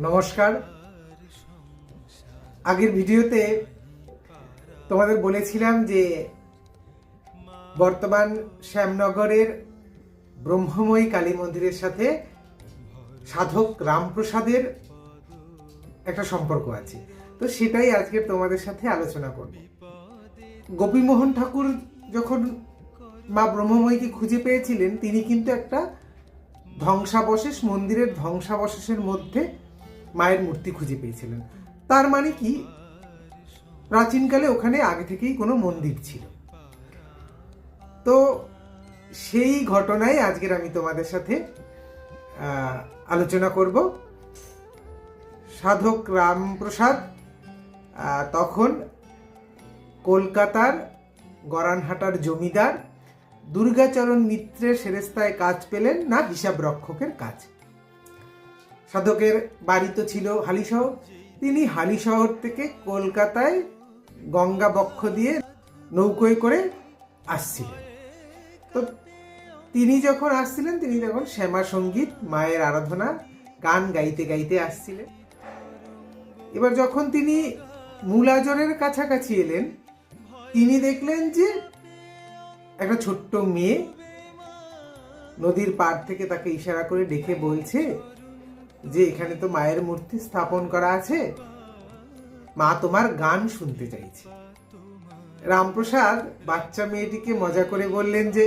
নমস্কার। আগের ভিডিওতে তোমাদের বলেছিলাম যে বর্তমান শ্যামনগরের ব্রহ্মময়ী কালী মন্দিরের সাথে সাধক রামপ্রসাদের একটা সম্পর্ক আছে। তো সেটাই আজকে তোমাদের সাথে আলোচনা করব। গোপীমোহন ঠাকুর যখন মা ব্রহ্মময়ীকে খুঁজে পেয়েছিলেন, তিনি কিন্তু একটা ধ্বংসাবশেষ, মন্দিরের ধ্বংসাবশেষের মধ্যে মায়ের মূর্তি খুঁজে পেয়েছিলেন। তার মানে কি, প্রাচীনকালে ওখানে আগে থেকেই কোনো মন্দির ছিল। তো সেই ঘটনাই আজকের আমি তোমাদের সাথে আলোচনা করব। সাধক রামপ্রসাদ তখন কলকাতার গরানহাটার জমিদার দুর্গাচরণ মিত্রের সেরেস্তায় কাজ পেলেন না হিসাব রক্ষকের কাজ। সাধকের বাড়ি তো ছিল হালিশহর। তিনি হালিশহর থেকে কলকাতায় গঙ্গা বক্ষ দিয়ে নৌকোয় করে আসছিলেন। তো তিনি যখন আসছিলেন, তিনি তখন শ্যামা সঙ্গীত, মায়ের আরাধনা, গান গাইতে গাইতে আসছিলেন। এবার যখন তিনি মূলাজরের কাছাকাছি এলেন, তিনি দেখলেন যে একটা ছোট্ট মেয়ে নদীর পাড় থেকে তাকে ইশারা করে ডেকে বলছে যে এখানে তো মায়ের মূর্তি স্থাপন করা আছে, মা তোমার গান শুনতে চাইছে। রামপ্রসাদ বাচ্চা মেয়েটিকে মজা করে বললেন যে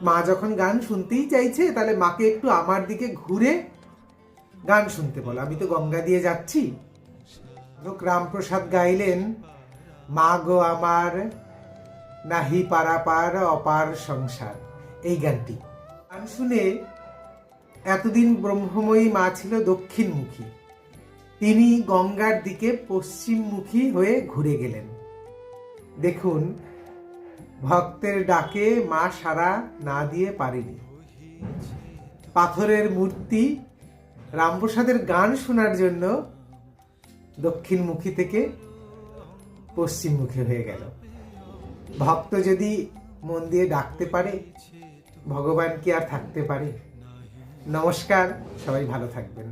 মা যখন গান শুনতেই চাইছে, তাহলে মাকে একটু আমার দিকে ঘুরে গান শুনতে বলো, আমি তো গঙ্গা দিয়ে যাচ্ছি। রামপ্রসাদ গাইলেন, মা গো আমার নাহি পারাপার অপার সংসার, এই গানটি। গান শুনে এতদিন ব্রহ্মময়ী মা ছিল দক্ষিণমুখী, তিনি গঙ্গার দিকে পশ্চিমমুখী হয়ে ঘুরে গেলেন। দেখুন, ভক্তের ডাকে মা সাড়া না দিয়ে পারেনি। পাথরের মূর্তি রামপ্রসাদের গান শোনার জন্য দক্ষিণমুখী থেকে পশ্চিমমুখী হয়ে গেল। ভক্ত যদি মন দিয়ে ডাকতে পারে, ভগবান কি আর থাকতে পারে? নমস্কার, সবাই ভালো থাকবেন।